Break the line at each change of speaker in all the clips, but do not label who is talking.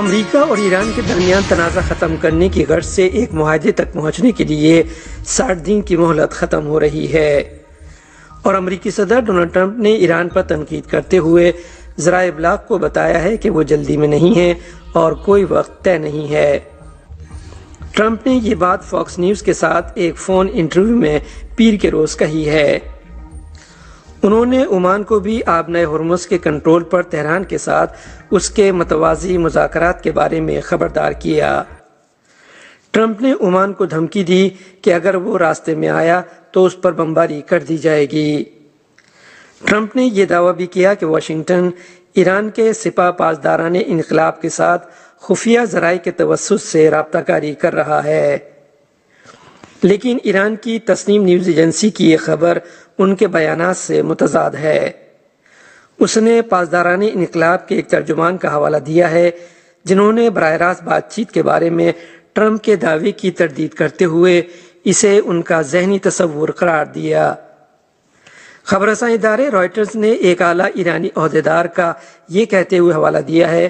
امریکہ اور ایران کے درمیان تنازع ختم کرنے کی غرض سے ایک معاہدے تک پہنچنے کے لیے 60 دن کی مہلت ختم ہو رہی ہے، اور امریکی صدر ڈونلڈ ٹرمپ نے ایران پر تنقید کرتے ہوئے ذرائع ابلاغ کو بتایا ہے کہ وہ جلدی میں نہیں ہیں اور کوئی وقت طے نہیں ہے۔ ٹرمپ نے یہ بات فاکس نیوز کے ساتھ ایک فون انٹرویو میں پیر کے روز کہی ہے۔ انہوں نے عمان کو بھی آبنائے ہرمز کے کنٹرول پر تہران کے ساتھ اس کے متوازی مذاکرات کے بارے میں خبردار کیا۔ ٹرمپ نے عمان کو دھمکی دی کہ اگر وہ راستے میں آیا تو اس پر بمباری کر دی جائے گی۔ ٹرمپ نے یہ دعویٰ بھی کیا کہ واشنگٹن ایران کے سپاہ پاسداران انقلاب کے ساتھ خفیہ ذرائع کے توسط سے رابطہ کاری کر رہا ہے، لیکن ایران کی تسنیم نیوز ایجنسی کی یہ خبر ان کے بیانات سے متضاد ہے۔ اس نے پاسداران انقلاب کے ایک ترجمان کا حوالہ دیا ہے جنہوں نے براہ راست بات چیت کے بارے میں ٹرمپ کے دعوے کی تردید کرتے ہوئے اسے ان کا ذہنی تصور قرار دیا۔ خبر رساں ادارے رائٹرز نے ایک اعلیٰ ایرانی عہدیدار کا یہ کہتے ہوئے حوالہ دیا ہے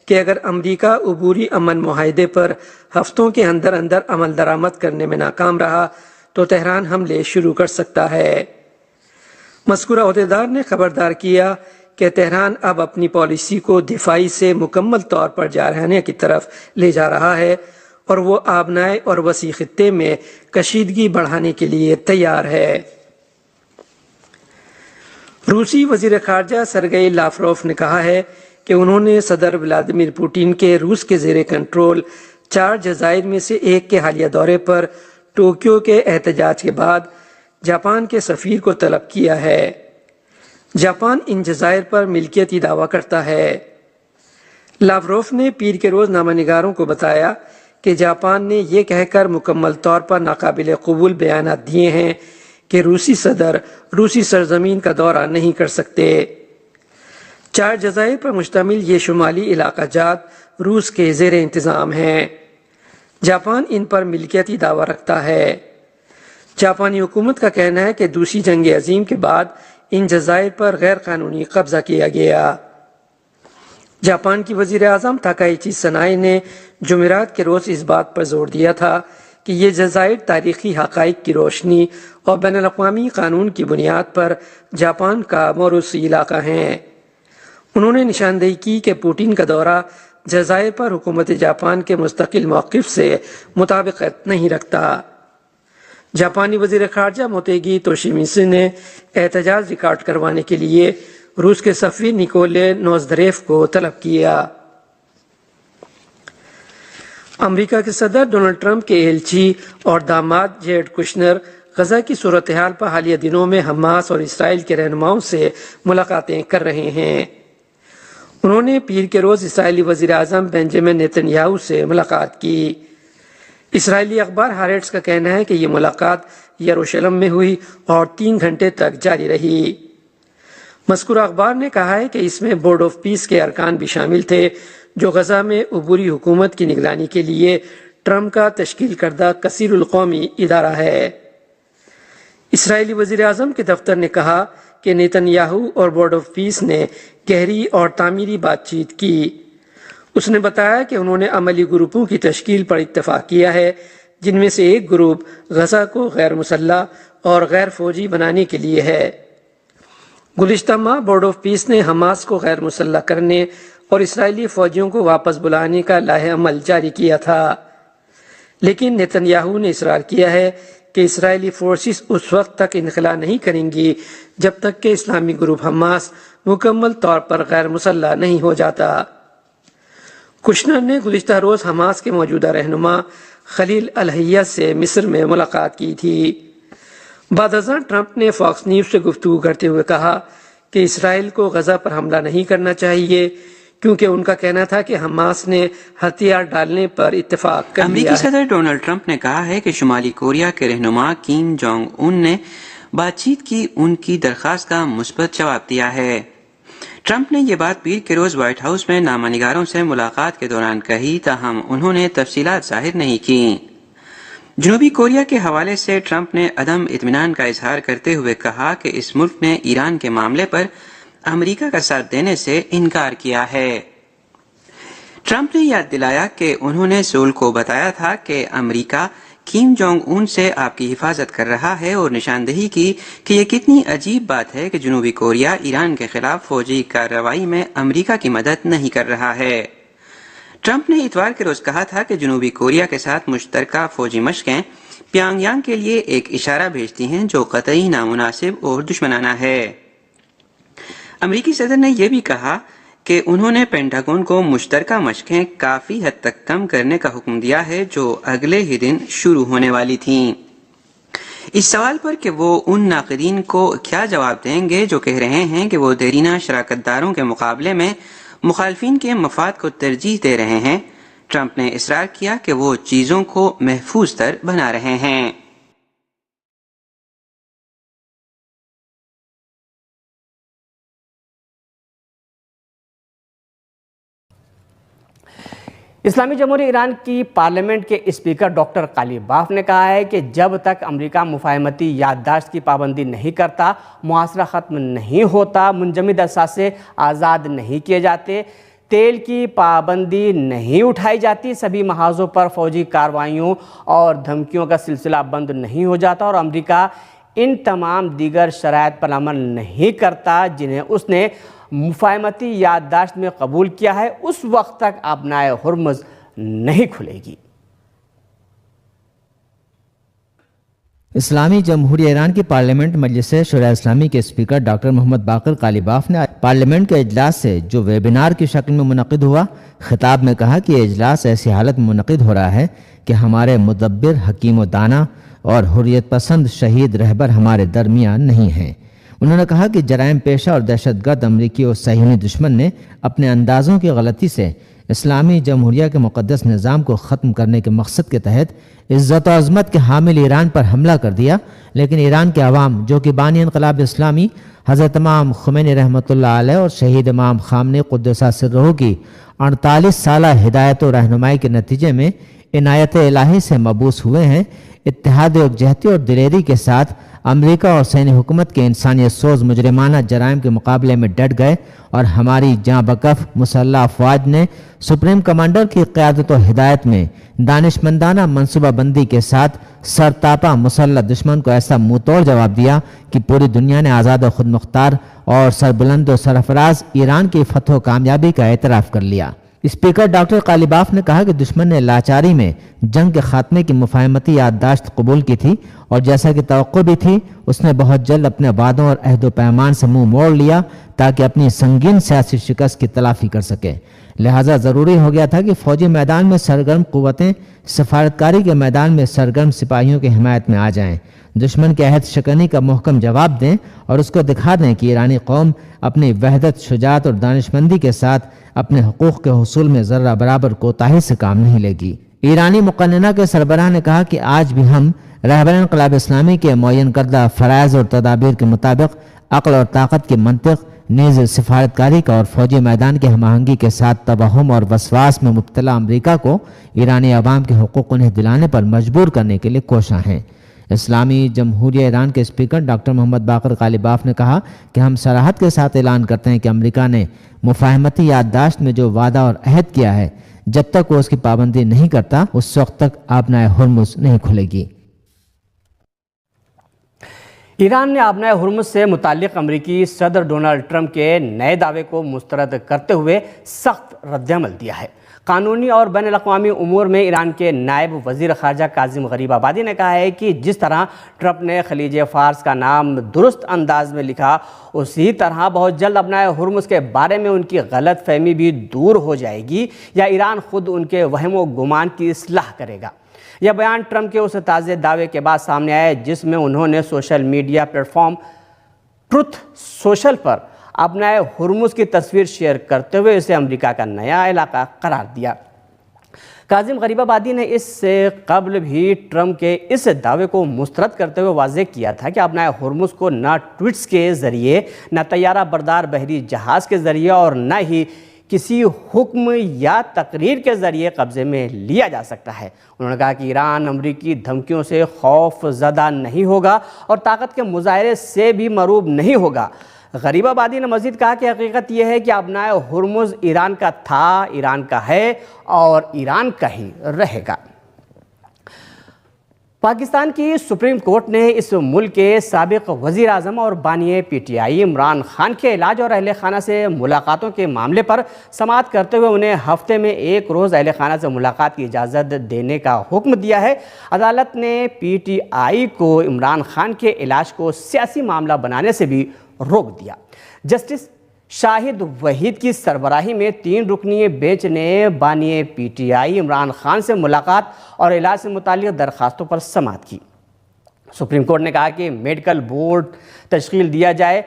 کہ اگر امریکہ عبوری امن معاہدے پر ہفتوں کے اندر اندر عمل درآمد کرنے میں ناکام رہا تو تہران حملے شروع کر سکتا ہے۔ مذکورہ عہدیدار نے خبردار کیا کہ تہران اب اپنی پالیسی کو دفاعی سے مکمل طور پر جارحانہ کی طرف لے جا رہا ہے اور وہ آبنائے اور وسیع خطے میں کشیدگی بڑھانے کے لیے تیار ہے۔ روسی وزیر خارجہ سرگئی لاوروف نے کہا ہے کہ انہوں نے صدر ولادیمیر پوٹن کے روس کے زیر کنٹرول 4 جزائر میں سے ایک کے حالیہ دورے پر ٹوکیو کے احتجاج کے بعد جاپان کے سفیر کو طلب کیا ہے۔ جاپان ان جزائر پر ملکیتی دعویٰ کرتا ہے۔ لاوروف نے پیر کے روز نامہ نگاروں کو بتایا کہ جاپان نے یہ کہہ کر مکمل طور پر ناقابل قبول بیانات دیے ہیں کہ روسی صدر روسی سرزمین کا دورہ نہیں کر سکتے۔ 4 جزائر پر مشتمل یہ شمالی علاقہ جات روس کے زیر انتظام ہیں۔ جاپان ان پر ملکیتی دعویٰ رکھتا ہے۔ جاپانی حکومت کا کہنا ہے کہ دوسری جنگ عظیم کے بعد ان جزائر پر غیر قانونی قبضہ کیا گیا۔ جاپان کی وزیر اعظم تاکائیچی سنائے نے جمعرات کے روز اس بات پر زور دیا تھا کہ یہ جزائر تاریخی حقائق کی روشنی اور بین الاقوامی قانون کی بنیاد پر جاپان کا موروثی علاقہ ہیں۔ انہوں نے نشاندہی کی کہ پوٹن کا دورہ جزائر پر حکومت جاپان کے مستقل موقف سے مطابقت نہیں رکھتا۔ جاپانی وزیر خارجہ موتیگی توشیمیتسو نے احتجاج ریکارڈ کروانے کے لیے روس کے سفیر نیکولے نوزدریف کو طلب کیا۔ امریکہ کے صدر ڈونلڈ ٹرمپ کے ایلچی اور داماد جیرڈ کشنر غزہ کی صورتحال پر حالیہ دنوں میں حماس اور اسرائیل کے رہنماؤں سے ملاقاتیں کر رہے ہیں۔ انہوں نے پیر کے روز اسرائیلی وزیر اعظم بنجامن نیتن یاہو سے ملاقات کی۔ اسرائیلی اخبار ہاریٹس کا کہنا ہے کہ یہ ملاقات یروشلم میں ہوئی اور 3 گھنٹے تک جاری رہی۔ مذکورہ اخبار نے کہا ہے کہ اس میں بورڈ آف پیس کے ارکان بھی شامل تھے جو غزہ میں عبوری حکومت کی نگرانی کے لیے ٹرمپ کا تشکیل کردہ کثیر القومی ادارہ ہے۔ اسرائیلی وزیر اعظم کے دفتر نے کہا کہ نیتن یاہو اور بورڈ آف پیس نے گہری اور تعمیری بات چیت کی۔ اس نے بتایا کہ انہوں نے عملی گروپوں کی تشکیل پر اتفاق کیا ہے جن میں سے ایک گروپ غزہ کو غیر مسلح اور غیر فوجی بنانے کے لیے ہے۔ گزشتہ ماہ بورڈ آف پیس نے حماس کو غیر مسلح کرنے اور اسرائیلی فوجیوں کو واپس بلانے کا لائحہ عمل جاری کیا تھا، لیکن نیتن یاہو نے اصرار کیا ہے کہ اسرائیلی فورسز اس وقت تک انخلا نہیں کریں گی جب تک کہ اسلامی گروپ حماس مکمل طور پر غیر مسلح نہیں ہو جاتا۔ کشنر نے گزشتہ روز حماس کے موجودہ رہنما خلیل الحیہ سے مصر میں ملاقات کی تھی۔ بعد ازاں ٹرمپ نے فاکس نیوز سے گفتگو کرتے ہوئے کہا کہ اسرائیل کو غزہ پر حملہ نہیں کرنا چاہیے کیونکہ ان کا کہنا تھا کہ حماس نے ہتھیار ڈالنے پر اتفاق کر لیا ہے۔
امریکی صدر ڈونلڈ ٹرمپ نے کہا ہے کہ شمالی کوریا کے رہنما کیم جونگ ان نے بات چیت کی ان کی درخواست کا مثبت جواب دیا ہے۔ ٹرمپ نے یہ بات پیر کے روز وائٹ ہاؤس میں نامہ نگاروں سے ملاقات کے دوران کہی، تاہم انہوں نے تفصیلات ظاہر نہیں کی۔ جنوبی کوریا کے حوالے سے ٹرمپ نے عدم اطمینان کا اظہار کرتے ہوئے کہا کہ اس ملک نے ایران کے معاملے پر امریکہ کا ساتھ دینے سے انکار کیا ہے۔ ٹرمپ نے یاد دلایا کہ انہوں نے سول کو بتایا تھا کہ امریکہ کیم جونگ اون سے آپ کی حفاظت کر رہا ہے اور نشاندہی کی کہ یہ کتنی عجیب بات ہے کہ جنوبی کوریا ایران کے خلاف فوجی کارروائی میں امریکہ کی مدد نہیں کر رہا ہے۔ ٹرمپ نے اتوار کے روز کہا تھا کہ جنوبی کوریا کے ساتھ مشترکہ فوجی مشقیں پیانگ یانگ کے لیے ایک اشارہ بھیجتی ہیں جو قطعی نامناسب اور دشمنانہ ہے۔ امریکی صدر نے یہ بھی کہا کہ انہوں نے پینٹاگون کو مشترکہ مشقیں کافی حد تک کم کرنے کا حکم دیا ہے جو اگلے ہی دن شروع ہونے والی تھیں۔ اس سوال پر کہ وہ ان ناقدین کو کیا جواب دیں گے جو کہہ رہے ہیں کہ وہ دیرینہ شراکت داروں کے مقابلے میں مخالفین کے مفاد کو ترجیح دے رہے ہیں، ٹرمپ نے اصرار کیا کہ وہ چیزوں کو محفوظ تر بنا رہے ہیں۔
اسلامی جمہوریہ ایران کی پارلیمنٹ کے اسپیکر ڈاکٹر قالیباف نے کہا ہے کہ جب تک امریکہ مفاہمتی یادداشت کی پابندی نہیں کرتا، محاصرہ ختم نہیں ہوتا، منجمد اثاثے آزاد نہیں کیے جاتے، تیل کی پابندی نہیں اٹھائی جاتی، سبھی محاذوں پر فوجی کارروائیوں اور دھمکیوں کا سلسلہ بند نہیں ہو جاتا اور امریکہ ان تمام دیگر شرائط پر عمل نہیں کرتا جنہیں اس نے مفاہمتی یادداشت میں قبول کیا ہے، اس وقت تک آبنائے ہرمز نہیں کھلے گی۔
اسلامی جمہوریہ ایران کی پارلیمنٹ مجلس شورائے اسلامی کے اسپیکر ڈاکٹر محمد باقر قالیباف نے پارلیمنٹ کے اجلاس سے جو ویبینار کی شکل میں منعقد ہوا، خطاب میں کہا کہ یہ اجلاس ایسی حالت میں منعقد ہو رہا ہے کہ ہمارے مدبر، حکیم و دانا اور حریت پسند شہید رہبر ہمارے درمیان نہیں ہیں۔ انہوں نے کہا کہ جرائم پیشہ اور دہشت گرد امریکی اور صہیونی دشمن نے اپنے اندازوں کی غلطی سے اسلامی جمہوریہ کے مقدس نظام کو ختم کرنے کے مقصد کے تحت عزت و عظمت کے حامل ایران پر حملہ کر دیا، لیکن ایران کے عوام جو کہ بانی انقلاب اسلامی حضرت امام خمینی رحمۃ اللہ علیہ اور شہید امام خامنہ قدس سرہ کی 48 سالہ ہدایت و رہنمائی کے نتیجے میں عنایت الہی سے مبعوث ہوئے ہیں، اتحاد و یکجہتی اور دلیری کے ساتھ امریکہ اور صہیونی حکومت کے انسانیت سوز مجرمانہ جرائم کے مقابلے میں ڈٹ گئے اور ہماری جاں بکف مسلح افواج نے سپریم کمانڈر کی قیادت و ہدایت میں دانشمندانہ منصوبہ بندی کے ساتھ سرتاپا مسلح دشمن کو ایسا منہ توڑ جواب دیا کہ پوری دنیا نے آزاد و خود مختار اور سربلند و سرفراز ایران کی فتح و کامیابی کا اعتراف کر لیا۔ اسپیکر ڈاکٹر قالیباف نے کہا کہ دشمن نے لاچاری میں جنگ کے خاتمے کی مفاہمتی یادداشت قبول کی تھی اور جیسا کہ توقع بھی تھی، اس نے بہت جلد اپنے وعدوں اور عہد و پیمان سے منہ موڑ لیا تاکہ اپنی سنگین سیاسی شکست کی تلافی کر سکے۔ لہٰذا ضروری ہو گیا تھا کہ فوجی میدان میں سرگرم قوتیں سفارتکاری کے میدان میں سرگرم سپاہیوں کی حمایت میں آ جائیں، دشمن کے عہد شکنی کا محکم جواب دیں اور اس کو دکھا دیں کہ ایرانی قوم اپنی وحدت، شجاعت اور دانشمندی کے ساتھ اپنے حقوق کے حصول میں ذرہ برابر کوتاہی سے کام نہیں لے گی۔ ایرانی مقننہ کے سربراہ نے کہا کہ آج بھی ہم رہبر انقلاب اسلامی کے معین کردہ فرائض اور تدابیر کے مطابق عقل اور طاقت کی منطق نیز سفارتکاری کا اور فوجی میدان کی ہم آہنگی کے ساتھ توہم اور وسواس میں مبتلا امریکہ کو ایرانی عوام کے حقوق انہیں دلانے پر مجبور کرنے کے لیے کوشاں ہیں۔ اسلامی جمہوریہ ایران کے اسپیکر ڈاکٹر محمد باقر قالیباف نے کہا کہ ہم صراحت کے ساتھ اعلان کرتے ہیں کہ امریکہ نے مفاہمتی یادداشت میں جو وعدہ اور عہد کیا ہے، جب تک وہ اس کی پابندی نہیں کرتا، اس وقت تک آبنائے ہرمز نہیں کھلے گی۔
ایران نے آبنائے ہرمز سے متعلق امریکی صدر ڈونلڈ ٹرمپ کے نئے دعوے کو مسترد کرتے ہوئے سخت رد عمل دیا ہے۔ قانونی اور بین الاقوامی امور میں ایران کے نائب وزیر خارجہ کاظم غریب آبادی نے کہا ہے کہ جس طرح ٹرمپ نے خلیج فارس کا نام درست انداز میں لکھا، اسی طرح بہت جلد اپنائے ہرمز کے بارے میں ان کی غلط فہمی بھی دور ہو جائے گی یا ایران خود ان کے وہم و گمان کی اصلاح کرے گا۔ یہ بیان ٹرمپ کے اس تازہ دعوے کے بعد سامنے آیا جس میں انہوں نے social media platform Truth Social پر اپنائے ہرمز کی تصویر شیئر کرتے ہوئے اسے امریکہ کا نیا علاقہ قرار دیا۔ کاظم غریب آبادی نے اس سے قبل بھی ٹرمپ کے اس دعوے کو مسترد کرتے ہوئے واضح کیا تھا کہ اپنائے ہرمز کو نہ ٹویٹس کے ذریعے، نہ طیارہ بردار بحری جہاز کے ذریعے اور نہ ہی کسی حکم یا تقریر کے ذریعے قبضے میں لیا جا سکتا ہے۔ انہوں نے کہا کہ ایران امریکی دھمکیوں سے خوف زدہ نہیں ہوگا اور طاقت کے مظاہرے سے بھی مروب نہیں ہوگا۔ غریب آبادی نے مزید کہا کہ حقیقت یہ ہے کہ ابنائے ہرمز ایران کا تھا، ایران کا ہے اور ایران کا ہی رہے گا۔ پاکستان کی سپریم کورٹ نے اس ملک کے سابق وزیر اعظم اور بانی P T I Imran Khan کے علاج اور اہل خانہ سے ملاقاتوں کے معاملے پر سماعت کرتے ہوئے انہیں ہفتے میں 1 روز اہل خانہ سے ملاقات کی اجازت دینے کا حکم دیا ہے۔ عدالت نے پی ٹی آئی کو عمران خان کے علاج کو سیاسی معاملہ بنانے سے بھی روک دیا۔ جسٹس شاہد وحید کی سربراہی میں 3 رکنی بینچ نے بانی P T I Imran Khan سے ملاقات اور علاج سے متعلق درخواستوں پر سماعت کی۔ سپریم کورٹ نے کہا کہ میڈیکل بورڈ تشکیل دیا جائے،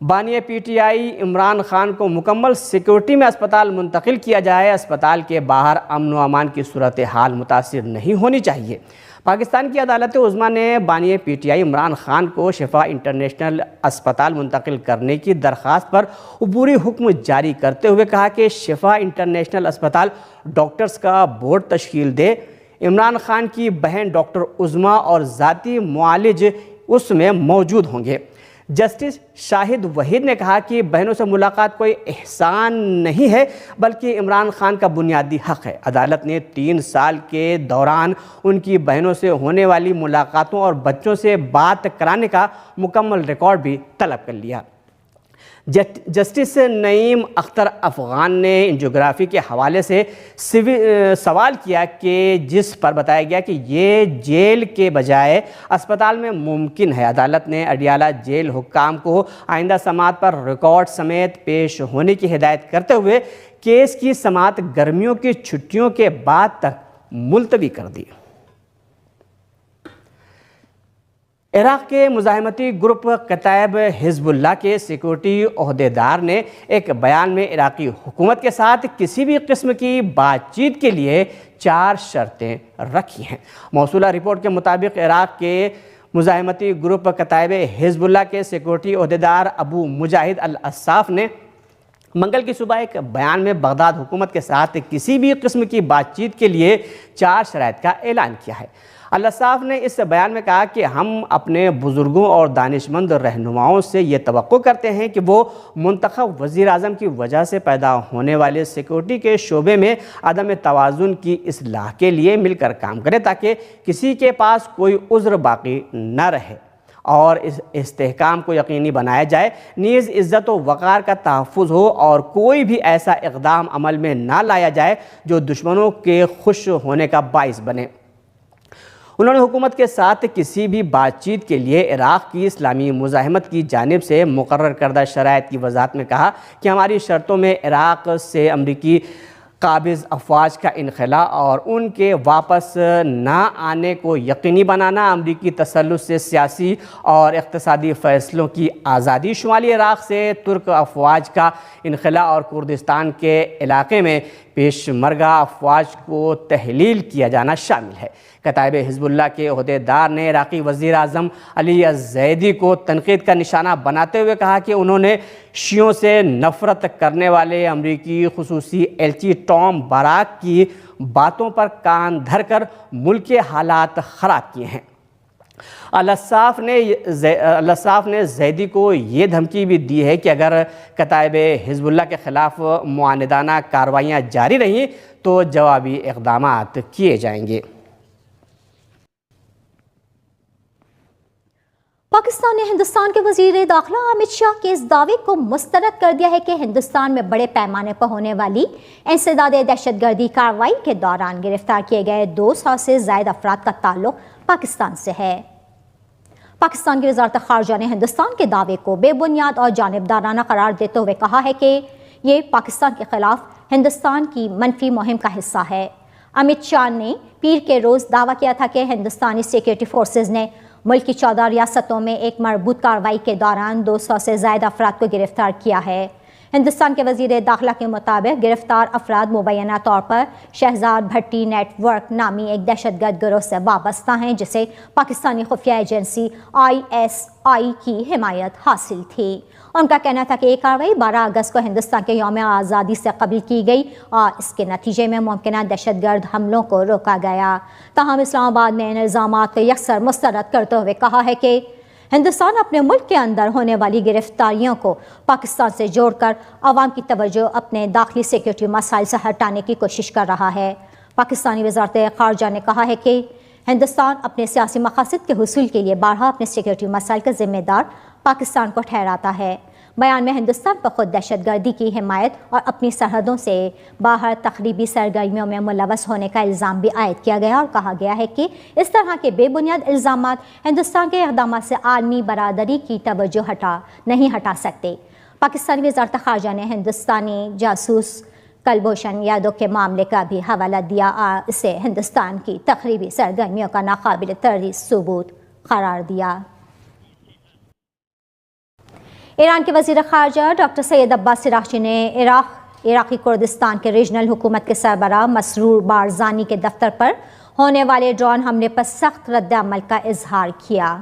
بانی P T I Imran Khan کو مکمل سیکورٹی میں اسپتال منتقل کیا جائے، اسپتال کے باہر امن و امان کی صورتحال متاثر نہیں ہونی چاہیے۔ پاکستان کی عدالت عظمیٰ نے بانی P T I Imran Khan کو شفا انٹرنیشنل اسپتال منتقل کرنے کی درخواست پر عبوری حکم جاری کرتے ہوئے کہا کہ شفا انٹرنیشنل اسپتال ڈاکٹرز کا بورڈ تشکیل دے، عمران خان کی بہن ڈاکٹر عظمیٰ اور ذاتی معالج اس میں موجود ہوں گے۔ جسٹس شاہد وحید نے کہا کہ بہنوں سے ملاقات کوئی احسان نہیں ہے بلکہ عمران خان کا بنیادی حق ہے۔ عدالت نے 3 سال کے دوران ان کی بہنوں سے ہونے والی ملاقاتوں اور بچوں سے بات کرانے کا مکمل ریکارڈ بھی طلب کر لیا۔ جسٹس نعیم اختر افغان نے انجیوگرافی کے حوالے سے سوال کیا کہ جس پر بتایا گیا کہ یہ جیل کے بجائے اسپتال میں ممکن ہے۔ عدالت نے اڈیالہ جیل حکام کو آئندہ سماعت پر ریکارڈ سمیت پیش ہونے کی ہدایت کرتے ہوئے کیس کی سماعت گرمیوں کی چھٹیوں کے بعد تک ملتوی کر دی۔ عراق کے مزاحمتی گروپ کتائب حزب اللہ کے سیکورٹی عہدیدار نے ایک بیان میں عراقی حکومت کے ساتھ کسی بھی قسم کی بات چیت کے لیے 4 شرطیں رکھی ہیں۔ موصولہ رپورٹ کے مطابق عراق کے مزاحمتی گروپ کتائب حزب اللہ کے سیکورٹی عہدیدار ابو مجاہد العصاف نے منگل کی صبح ایک بیان میں بغداد حکومت کے ساتھ کسی بھی قسم کی بات چیت کے لیے 4 شرائط کا اعلان کیا ہے۔ العصاف نے اس بیان میں کہا کہ ہم اپنے بزرگوں اور دانشمند رہنماؤں سے یہ توقع کرتے ہیں کہ وہ منتخب وزیر اعظم کی وجہ سے پیدا ہونے والے سیکورٹی کے شعبے میں عدم توازن کی اصلاح کے لیے مل کر کام کریں تاکہ کسی کے پاس کوئی عذر باقی نہ رہے اور اس استحکام کو یقینی بنایا جائے، نیز عزت و وقار کا تحفظ ہو اور کوئی بھی ایسا اقدام عمل میں نہ لایا جائے جو دشمنوں کے خوش ہونے کا باعث بنے۔ انہوں نے حکومت کے ساتھ کسی بھی بات چیت کے لیے عراق کی اسلامی مزاحمت کی جانب سے مقرر کردہ شرائط کی وضاحت میں کہا کہ ہماری شرطوں میں عراق سے امریکی قابض افواج کا انخلاء اور ان کے واپس نہ آنے کو یقینی بنانا، امریکی تسلط سے سیاسی اور اقتصادی فیصلوں کی آزادی، شمالی عراق سے ترک افواج کا انخلاء اور کردستان کے علاقے میں پیش مرگہ افواج کو تحلیل کیا جانا شامل ہے۔ کتائب حزب اللہ کے عہدیدار نے عراقی وزیر اعظم علی الزیدی کو تنقید کا نشانہ بناتے ہوئے کہا کہ انہوں نے شیعوں سے نفرت کرنے والے امریکی خصوصی ایلچی ٹام باراک کی باتوں پر کان دھر کر ملک کے حالات خراب کیے ہیں۔ العصاف نے زیدی کو یہ دھمکی بھی دی ہے کہ اگر کتائب حزب اللہ کے خلاف معاندانہ کارروائیاں جاری رہیں تو جوابی اقدامات کیے جائیں گے۔
پاکستان نے ہندوستان کے وزیر داخلہ امت شاہ کے اس دعوے کو مسترد کر دیا ہے کہ ہندوستان میں بڑے پیمانے پر ہونے والی انسداد دہشت گردی کارروائی کے دوران گرفتار کیے گئے 200 سے زائد افراد کا تعلق پاکستان سے ہے۔ پاکستان کی وزارت خارجہ نے ہندوستان کے دعوے کو بے بنیاد اور جانبدارانہ قرار دیتے ہوئے کہا ہے کہ یہ پاکستان کے خلاف ہندوستان کی منفی مہم کا حصہ ہے۔ امت شاہ نے پیر کے روز دعویٰ کیا تھا کہ ہندوستانی سیکورٹی فورسز نے ملک کی 14 ریاستوں میں ایک مربوط کارروائی کے دوران 200 سے زائد افراد کو گرفتار کیا ہے۔ ہندوستان کے وزیر داخلہ کے مطابق گرفتار افراد مبینہ طور پر شہزاد بھٹی نیٹ ورک نامی ایک دہشت گرد گروہ سے وابستہ ہیں جسے پاکستانی خفیہ ایجنسی ISI کی حمایت حاصل تھی۔ ان کا کہنا تھا کہ یہ کارروائی 12 اگست کو ہندوستان کے یوم آزادی سے قبل کی گئی اور اس کے نتیجے میں ممکنہ دہشت گرد حملوں کو روکا گیا۔ تاہم اسلام آباد نے ان الزامات کو یکسر مسترد کرتے ہوئے کہا ہے کہ ہندوستان اپنے ملک کے اندر ہونے والی گرفتاریوں کو پاکستان سے جوڑ کر عوام کی توجہ اپنے داخلی سیکیورٹی مسائل سے ہٹانے کی کوشش کر رہا ہے۔ پاکستانی وزارت خارجہ نے کہا ہے کہ ہندوستان اپنے سیاسی مقاصد کے حصول کے لیے بارہا اپنے سیکیورٹی مسائل کا ذمہ دار پاکستان کو ٹھہراتا ہے۔ بیان میں ہندوستان پر خود دہشت گردی کی حمایت اور اپنی سرحدوں سے باہر تخریبی سرگرمیوں میں ملوث ہونے کا الزام بھی عائد کیا گیا اور کہا گیا ہے کہ اس طرح کے بے بنیاد الزامات ہندوستان کے اقدامات سے عالمی برادری کی توجہ نہیں ہٹا سکتے۔ پاکستانی وزارت خارجہ نے ہندوستانی جاسوس کلبھوشن یادو کے معاملے کا بھی حوالہ دیا اور اسے ہندوستان کی تخریبی سرگرمیوں کا ناقابل تردید ثبوت قرار دیا۔ ایران کے وزیر خارجہ ڈاکٹر سید عباس اراغچی نے عراقی کردستان کے ریجنل حکومت کے سربراہ مسرور بارزانی کے دفتر پر ہونے والے ڈرون حملے پر سخت رد عمل کا اظہار کیا۔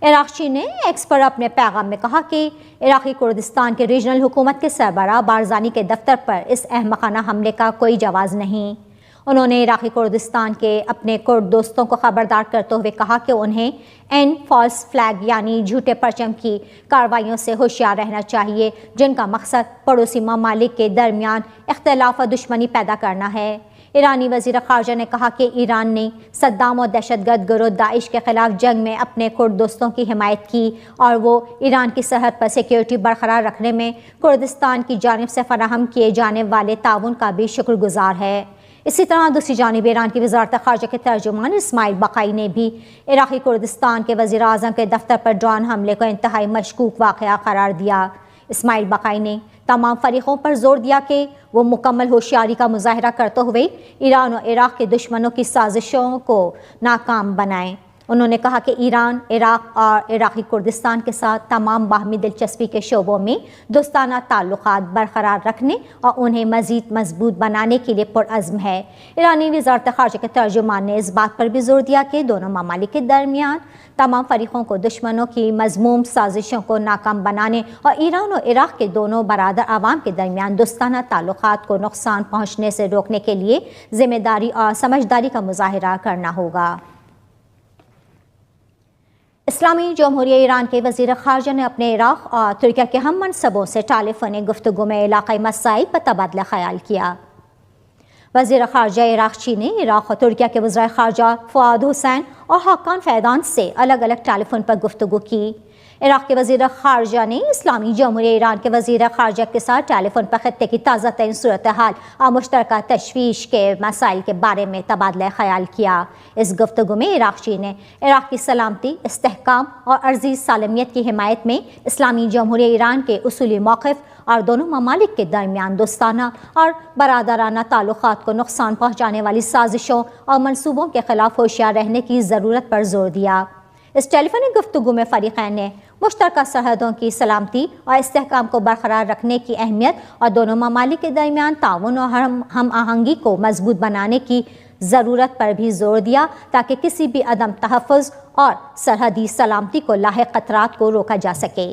اراغچی نے ایکس پر اپنے پیغام میں کہا کہ عراقی کردستان کے ریجنل حکومت کے سربراہ بارزانی کے دفتر پر اس احمقانہ حملے کا کوئی جواز نہیں۔ انہوں نے عراقی کردستان کے اپنے کرد دوستوں کو خبردار کرتے ہوئے کہا کہ انہیں این فالس فلیگ یعنی جھوٹے پرچم کی کارروائیوں سے ہوشیار رہنا چاہیے جن کا مقصد پڑوسی ممالک کے درمیان اختلاف اور دشمنی پیدا کرنا ہے۔ ایرانی وزیر خارجہ نے کہا کہ ایران نے صدام اور دہشت گرد گروہ داعش کے خلاف جنگ میں اپنے کرد دوستوں کی حمایت کی اور وہ ایران کی سرحد پر سیکیورٹی برقرار رکھنے میں کردستان کی جانب سے فراہم کیے جانے والے تعاون کا بھی شکر گزار ہے۔ اسی طرح دوسری جانب ایران کی وزارت خارجہ کے ترجمان اسماعیل بقائی نے بھی عراقی کردستان کے وزیر اعظم کے دفتر پر ڈرون حملے کو انتہائی مشکوک واقعہ قرار دیا۔ اسماعیل بقائی نے تمام فریقوں پر زور دیا کہ وہ مکمل ہوشیاری کا مظاہرہ کرتے ہوئے ایران اور عراق کے دشمنوں کی سازشوں کو ناکام بنائیں۔ انہوں نے کہا کہ ایران عراق اور عراقی کردستان کے ساتھ تمام باہمی دلچسپی کے شعبوں میں دوستانہ تعلقات برقرار رکھنے اور انہیں مزید مضبوط بنانے کے لیے پرعزم ہے۔ ایرانی وزارت خارجہ کے ترجمان نے اس بات پر بھی زور دیا کہ دونوں ممالک کے درمیان تمام فریقوں کو دشمنوں کی مذموم سازشوں کو ناکام بنانے اور ایران اور عراق کے دونوں برادر عوام کے درمیان دوستانہ تعلقات کو نقصان پہنچنے سے روکنے کے لیے ذمہ داری اور سمجھداری کا مظاہرہ کرنا ہوگا۔ اسلامی جمہوریہ ایران کے وزیر خارجہ نے اپنے عراق اور ترکیہ کے ہم منصبوں سے ٹیلیفونی گفتگو میں علاقائی مسائل پر تبادلہ خیال کیا۔ وزیر خارجہ اراغچی نے عراق اور ترکیہ کے وزراء خارجہ فؤاد حسین اور حقان فیدان سے الگ الگ ٹیلی فون پر گفتگو کی۔ عراق کے وزیر خارجہ نے اسلامی جمہوریہ ایران کے وزیر خارجہ کے ساتھ ٹیلی فون پر خطے کی تازہ ترین صورتحال اور مشترکہ تشویش کے مسائل کے بارے میں تبادلہ خیال کیا۔ اس گفتگو میں اراغچی نے عراق کی سلامتی، استحکام اور عرضی سالمیت کی حمایت میں اسلامی جمہوریہ ایران کے اصولی موقف اور دونوں ممالک کے درمیان دوستانہ اور برادرانہ تعلقات کو نقصان پہنچانے والی سازشوں اور منصوبوں کے خلاف ہوشیار رہنے کی ضرورت پر زور دیا۔ اس ٹیلی فونی گفتگو میں فریقین نے مشترکہ سرحدوں کی سلامتی اور استحکام کو برقرار رکھنے کی اہمیت اور دونوں ممالک کے درمیان تعاون اور ہم آہنگی کو مضبوط بنانے کی ضرورت پر بھی زور دیا تاکہ کسی بھی عدم تحفظ اور سرحدی سلامتی کو لاحق خطرات کو روکا جا سکے۔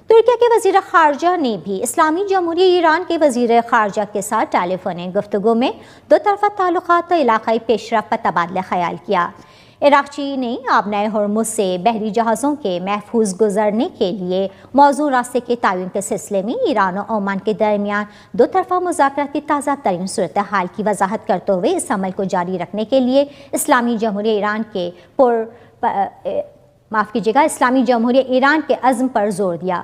ترکیہ کے وزیر خارجہ نے بھی اسلامی جمہوریہ ایران کے وزیر خارجہ کے ساتھ ٹیلی فونی گفتگو میں دو طرفہ تعلقات اور علاقائی پیش رفت پر تبادلہ خیال کیا۔ اراغچی نے آبنائے ہرمز سے بحری جہازوں کے محفوظ گزرنے کے لیے موزوں راستے کے تعین کے سلسلے میں ایران اور عمان کے درمیان دو طرفہ مذاکرات کی تازہ ترین صورتحال کی وضاحت کرتے ہوئے اس عمل کو جاری رکھنے کے لیے اسلامی جمہوریہ ایران کے عزم پر زور دیا۔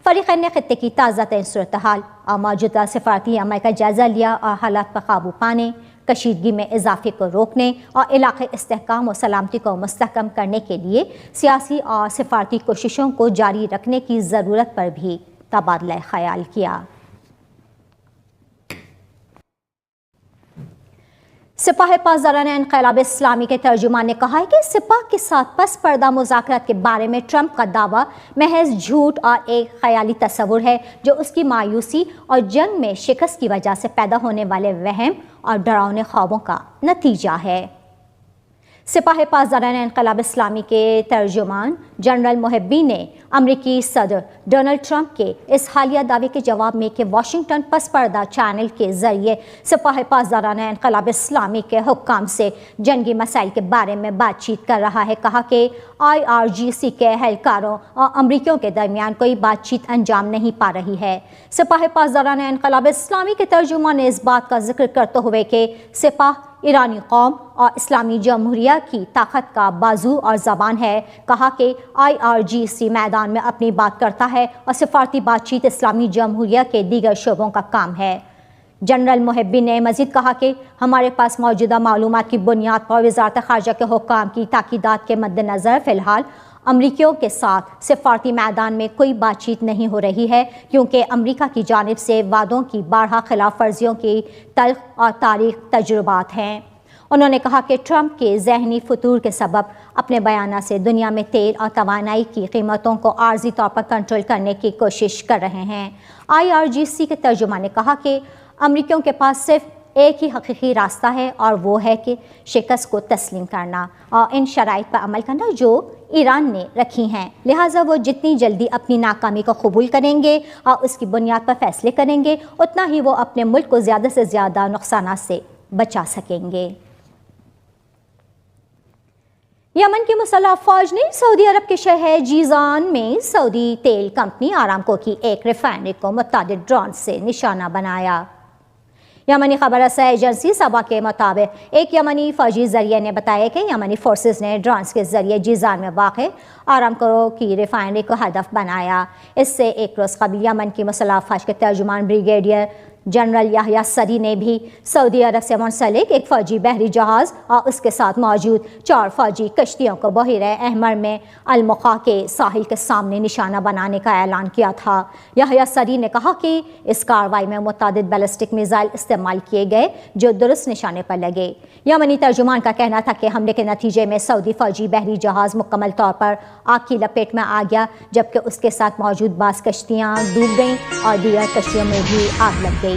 فریقین نے خطے کی تازہ ترین صورتحال اور موجودہ سفارتی عمل کا جائزہ لیا اور حالات پر قابو پانے، کشیدگی میں اضافے کو روکنے اور علاقائی استحکام اور سلامتی کو مستحکم کرنے کے لیے سیاسی اور سفارتی کوششوں کو جاری رکھنے کی ضرورت پر بھی تبادلہ خیال کیا۔ سپاہ پاسداران انقلاب اسلامی کے ترجمان نے کہا ہے کہ سپاہ کے ساتھ پس پردہ مذاکرات کے بارے میں ٹرمپ کا دعویٰ محض جھوٹ اور ایک خیالی تصور ہے جو اس کی مایوسی اور جنگ میں شکست کی وجہ سے پیدا ہونے والے وہم اور ڈراؤنے خوابوں کا نتیجہ ہے۔ سپاہ پاسداران انقلاب اسلامی کے ترجمان جنرل محبی نے امریکی صدر ڈونلڈ ٹرمپ کے اس حالیہ دعوے کے جواب میں کہ واشنگٹن پس پردہ چینل کے ذریعے سپاہ پاسداران انقلاب اسلامی کے حکام سے جنگی مسائل کے بارے میں بات چیت کر رہا ہے، کہا کہ IRGC کے اہلکاروں اور امریکیوں کے درمیان کوئی بات چیت انجام نہیں پا رہی ہے۔ سپاہ پاسداران انقلاب اسلامی کے ترجمان نے اس بات کا ذکر کرتے ہوئے کہ سپاہ ایرانی قوم اور اسلامی جمہوریہ کی طاقت کا بازو اور زبان ہے، کہا کہ IRGC میدان میں اپنی بات کرتا ہے اور سفارتی بات چیت اسلامی جمہوریہ کے دیگر شعبوں کا کام ہے۔ جنرل محبی نے مزید کہا کہ ہمارے پاس موجودہ معلومات کی بنیاد پر وزارت خارجہ کے حکام کی تاکیدات کے مد نظر فی الحال امریکیوں کے ساتھ سفارتی میدان میں کوئی بات چیت نہیں ہو رہی ہے، کیونکہ امریکہ کی جانب سے وعدوں کی بارہا خلاف ورزیوں کی تلخ اور تاریخ تجربات ہیں۔ انہوں نے کہا کہ ٹرمپ کے ذہنی فتور کے سبب اپنے بیانات سے دنیا میں تیل اور توانائی کی قیمتوں کو عارضی طور پر کنٹرول کرنے کی کوشش کر رہے ہیں۔ IRGC کے ترجمان نے کہا کہ امریکیوں کے پاس صرف ایک ہی حقیقی راستہ ہے، اور وہ ہے کہ شکست کو تسلیم کرنا اور ان شرائط پر عمل کرنا جو ایران نے رکھی ہیں، لہٰذا وہ جتنی جلدی اپنی ناکامی کو قبول کریں گے اور اس کی بنیاد پر فیصلے کریں گے، اتنا ہی وہ اپنے ملک کو زیادہ سے زیادہ نقصانات سے بچا سکیں گے۔ یمن کی مسلح افواج نے سعودی عرب کے شہر جیزان میں سعودی تیل کمپنی آرامکو کی ایک ریفائنری کو متعدد ڈرون سے نشانہ بنایا۔ یمنی خبر رساں ایجنسی سبا کے مطابق ایک یمنی فوجی ذریعے نے بتایا کہ یمنی فورسز نے ڈرونز کے ذریعے جیزان میں واقع آرامکو کی ریفائنری کو ہدف بنایا۔ اس سے ایک روز قبل یمن کی مسلح افواج کے ترجمان بریگیڈیئر جنرل یحییٰ سری نے بھی سعودی عرب سے منسلک ایک فوجی بحری جہاز اور اس کے ساتھ موجود 4 فوجی کشتیوں کو بحیرہ احمر میں المخا کے ساحل کے سامنے نشانہ بنانے کا اعلان کیا تھا۔ یحییٰ سری نے کہا کہ اس کارروائی میں متعدد بیلسٹک میزائل استعمال کیے گئے جو درست نشانے پر لگے۔ یمنی ترجمان کا کہنا تھا کہ حملے کے نتیجے میں سعودی فوجی بحری جہاز مکمل طور پر آگ کی لپیٹ میں آ گیا، جبکہ اس کے ساتھ موجود بعض کشتیاں ڈوب گئیں اور دیگر کشتیوں میں بھی آگ لگ گئی۔